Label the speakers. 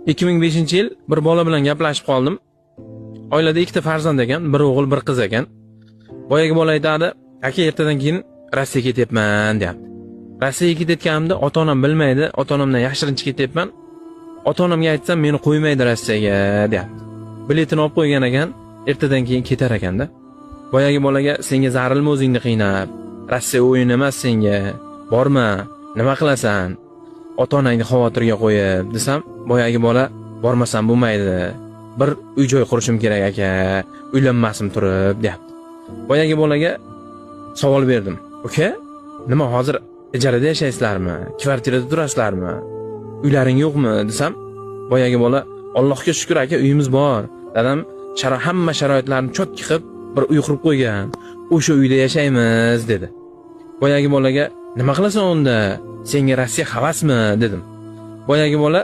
Speaker 1: 2005-yil bir bola bilan gaplashib qoldim. Oilada ikkita farzand ekan, bir o'g'il, bir qiz ekan. Boyagi bola aytadi, "Aka, ertadan keyin Rossiyaga ketyapman", deyapti. Rossiyaga ketayotganimda ota-onam bilmaydi, ota-onamdan yashirincha ketyapman. Ota-onamga aytsam meni qo'ymaydi Rossiyaga, deyapti. Biletini olib qo'ygan ekan, ertadan keyin ketar ekanda. Boyagi bolaga, "Senga zarilma o'zingni qiynab. Rossiya o'yin emas senga. Borma, nima qilasan? Ota-onangni xavotirga qo'yib", desam, boyagi bola, "Bormasam bo'lmaydi. Bir uy-joy qurishim kerak aka, uylanmasim turib", deyapti. Boyagi bolaga savol berdim. "Uka, nima hozir ijarada yashaysizlarmi? Kvartirada turasizlarmi? Uylaring yo'qmi?" desam, boyagi bola, "Allohga shukr aka, uyimiz bor. Dadam hamma sharoitlarni chotki qilib bir uy qurib qo'ygan. O'sha uyda yashaymiz", dedi. Boyagi bolaga, "Nima qilasan unda? Senga Rossiya havasmi?" dedim. Boyagi bola,